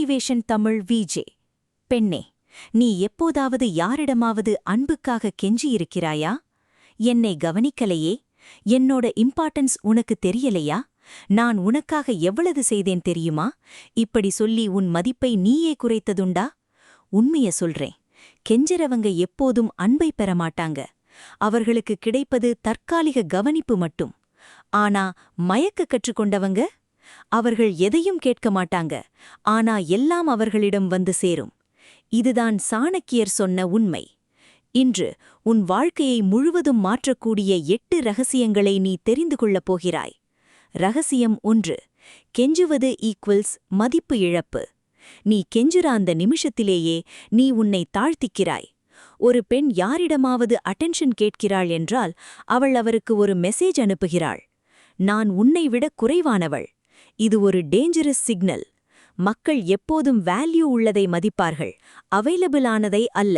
Motivation Tamil VJ. பெண்ணே, நீ எப்போதாவது யாரிடமாவது அன்புக்காக கெஞ்சியிருக்கிறாயா? என்னை கவனிக்கலையே, என்னோட இம்பார்ட்டன்ஸ் உனக்கு தெரியலையா, நான் உனக்காக எவ்வளவு செய்தேன் தெரியுமா, இப்படி சொல்லி உன் மதிப்பை நீயே குறைத்ததுண்டா? உண்மைய சொல்றேன், கெஞ்சறவங்க எப்போதும் அன்பை பெறமாட்டாங்க. அவர்களுக்கு கிடைப்பது தற்காலிக கவனிப்பு மட்டும். ஆனா மயக்க கற்றுக்கொண்டவங்க, அவர்கள் எதையும் கேட்க மாட்டாங்க, ஆனா எல்லாம் அவர்களிடம் வந்து சேரும். இதுதான் சாணக்கியர் சொன்ன உண்மை. இன்று உன் வாழ்க்கையை முழுவதும் மாற்றக்கூடிய 8 ரகசியங்களை நீ தெரிந்து கொள்ளப் போகிறாய். ரகசியம் 1: கெஞ்சுவது ஈக்குவல்ஸ் மதிப்பு இழப்பு. நீ கெஞ்சுற அந்த நிமிஷத்திலேயே நீ உன்னை தாழ்த்திக்கிறாய். ஒரு பெண் யாரிடமாவது அட்டென்ஷன் கேட்கிறாள் என்றால் அவள் அவருக்கு ஒரு மெசேஜ் அனுப்புகிறாள்: நான் உன்னை விட குறைவானவள். இது ஒரு டேஞ்சரஸ் சிக்னல். மக்கள் எப்போதும் வேல்யூ உள்ளதை மதிப்பார்கள், அவைலபிள் ஆனதை அல்ல.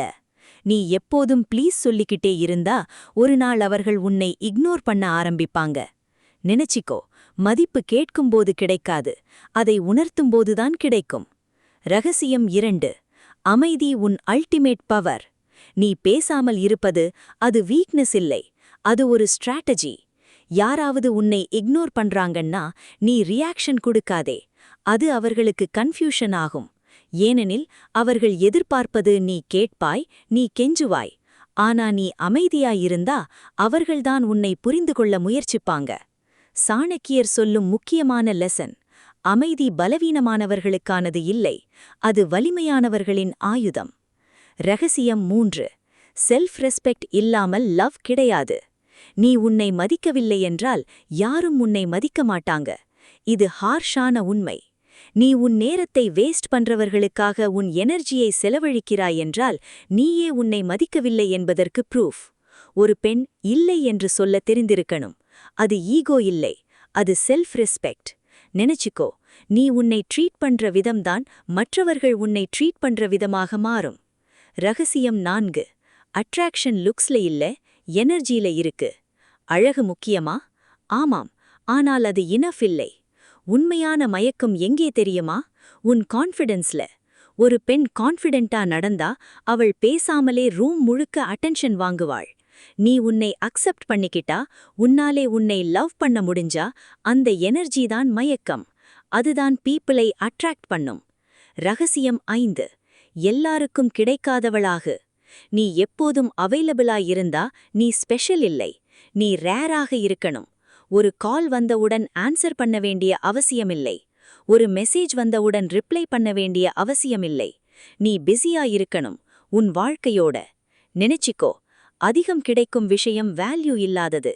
நீ எப்போதும் ப்ளீஸ் சொல்லிக்கிட்டே இருந்தா ஒரு நாள் அவர்கள் உன்னை இக்னோர் பண்ண ஆரம்பிப்பாங்க. நினைச்சிக்கோ, மதிப்பு கேட்கும்போது கிடைக்காது, அதை உணர்த்தும்போதுதான் கிடைக்கும். ரகசியம் 2: அமைதி உன் அல்டிமேட் பவர். நீ பேசாமல் இருப்பது அது வீக்னஸ் இல்லை, அது ஒரு ஸ்ட்ராட்டஜி. யாராவது உன்னை இக்னோர் பண்றாங்கன்னா நீ ரியாக்ஷன் கொடுக்காதே, அது அவர்களுக்கு கன்ஃபியூஷன் ஆகும். ஏனெனில் அவர்கள் எதிர்பார்ப்பது நீ கேட்பாய், நீ கெஞ்சுவாய். ஆனா நீ அமைதியாயிருந்தா அவர்கள்தான் உன்னை புரிந்து கொள்ள முயற்சிப்பாங்க. சாணக்கியர் சொல்லும் முக்கியமான லெசன்: அமைதி பலவீனமானவர்களுக்கானது இல்லை, அது வலிமையானவர்களின் ஆயுதம். ரகசியம் 3: செல்ஃப் ரெஸ்பெக்ட் இல்லாமல் லவ் கிடையாது. நீ உன்னை மதிக்கவில்லை என்றால் யாரும் உன்னை மதிக்க மாட்டாங்க. இது ஹார்ஷான உண்மை. நீ உன் நேரத்தை வேஸ்ட் பண்றவர்களுக்காக உன் எனர்ஜியை செலவழிக்கிறாய் என்றால் நீயே உன்னை மதிக்கவில்லை என்பதற்கு ப்ரூஃப். ஒரு பெண் இல்லை என்று சொல்ல தெரிந்திருக்கணும். அது ஈகோ இல்லை, அது செல்ஃப் ரெஸ்பெக்ட். நினைச்சிக்கோ, நீ உன்னை ட்ரீட் பண்ற விதம்தான் மற்றவர்கள் உன்னை ட்ரீட் பண்ற விதமாக மாறும். ரகசியம் 4: அட்ராக்ஷன் லுக்ஸ்ல இல்ல, எனர்ஜியில இருக்கு. அழகு முக்கியமா? ஆமாம், ஆனால் அது இனஃப் இல்லை. உண்மையான மயக்கம் எங்கே தெரியுமா? உன் கான்ஃபிடென்ஸ்ல. ஒரு பெண் கான்ஃபிடென்ட்டா நடந்தா அவள் பேசாமலே ரூம் முழுக்க அட்டென்ஷன் வாங்குவாள். நீ உன்னை அக்செப்ட் பண்ணிக்கிட்டா, உன்னாலே உன்னை லவ் பண்ண முடிஞ்சா, அந்த எனர்ஜி தான் மயக்கம். அதுதான் பீப்பிளை அட்ராக்ட் பண்ணும். ரகசியம் 5: எல்லாருக்கும் கிடைக்காதவளாகு. நீ எப்போதும் அவைலபிளாயிருந்தா நீ ஸ்பெஷல் இல்லை, நீ ரேராக இருக்கணும். ஒரு கால் வந்தவுடன் ஆன்சர் பண்ண வேண்டிய அவசியமில்லை, ஒரு மெசேஜ் வந்தவுடன் ரிப்ளை பண்ண வேண்டிய அவசியமில்லை. நீ பிஸியாயிருக்கணும் உன் வாழ்க்கையோட. நினைச்சிக்கோ, அதிகம் கிடைக்கும் விஷயம் வேல்யூ இல்லாதது,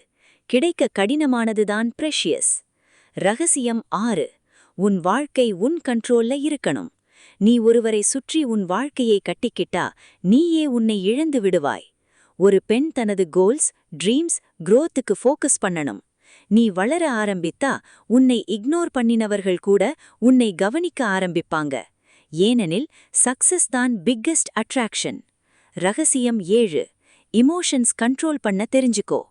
கிடைக்க கடினமானதுதான் ப்ரெஷியஸ். ரகசியம் 6: உன் வாழ்க்கை உன் கண்ட்ரோல்ல இருக்கணும். நீ ஒருவரை சுற்றி உன் வாழ்க்கையை கட்டிக்கிட்டா நீயே உன்னை இழந்து விடுவாய். ஒரு பெண் தனது கோல்ஸ், ட்ரீம்ஸ், growthக்கு ஃபோக்கஸ் பண்ணணும். நீ வளர ஆரம்பித்தா உன்னை இக்னோர் பண்ணினவர்கள் கூட உன்னை கவனிக்க ஆரம்பிப்பாங்க. ஏனெனில் சக்சஸ் தான் பிக்கெஸ்ட் அட்ராக்ஷன். ரகசியம் 7: இமோஷன்ஸ் கண்ட்ரோல் பண்ண தெரிஞ்சுக்கோ.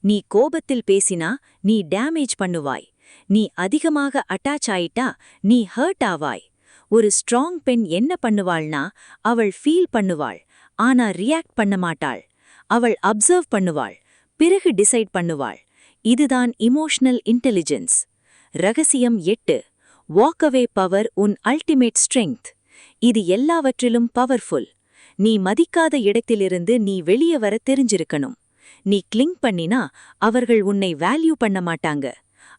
நீ கோபத்தில் பேசினா நீ டேமேஜ் பண்ணுவாய். நீ அதிகமாக அட்டாச் ஆயிட்டா நீ ஹர்ட் ஆவாய். ஒரு ஸ்ட்ராங் பெண் என்ன பண்ணுவாள்னா, அவள் ஃபீல் பண்ணுவாள், ஆனா ரியாக்ட் பண்ண மாட்டாள். அவள் அப்சர்வ் பண்ணுவாள், பிறகு டிசைட் பண்ணுவாள். இதுதான் இமோஷனல் இன்டெலிஜென்ஸ். ரகசியம் 8: வாக் அவே பவர் உன் அல்டிமேட் ஸ்ட்ரெங்த். இது எல்லாவற்றிலும் பவர்ஃபுல். நீ மதிக்காத இடத்திலிருந்து நீ வெளியே வர தெரிஞ்சிருக்கணும். நீ கிளிங் பண்ணினா அவர்கள் உன்னை வேல்யூ பண்ண மாட்டாங்க.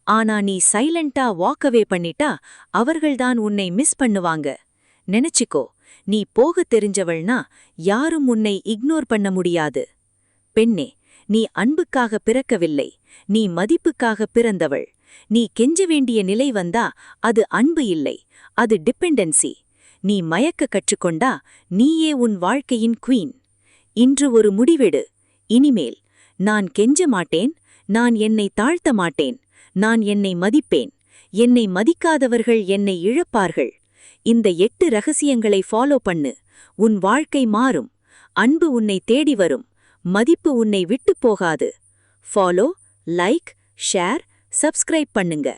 ஆனா நீ சைலண்டா வாக்கவே பண்ணிட்டா அவர்கள்தான் உன்னை மிஸ் பண்ணுவாங்க. நினைச்சிக்கோ, நீ போக தெரிஞ்சவள்னா யாரும் உன்னை இக்னோர் பண்ண முடியாது. பெண்ணே, நீ அன்புக்காக பிறக்கவில்லை, நீ மதிப்புக்காக பிறந்தவள். நீ கெஞ்ச வேண்டிய நிலை வந்தா அது அன்பு இல்லை, அது டிபெண்டன்சி. நீ மயக்க கற்றுக்கொண்டா நீயே உன் வாழ்க்கையின் குவீன். இன்று ஒரு முடிவெடு. இனிமேல் நான் கெஞ்ச மாட்டேன், நான் என்னை தாழ்த்த மாட்டேன், நான் என்னை மதிப்பேன். என்னை மதிக்காதவர்கள் என்னை இழப்பார்கள். இந்த 8 ரகசியங்களை ஃபாலோ பண்ணு. உன் வாழ்க்கை மாறும். அன்பு உன்னை தேடி வரும், மதிப்பு உன்னை விட்டுப் போகாது. ஃபாலோ, லைக், ஷேர், சப்ஸ்கிரைப் பண்ணுங்க.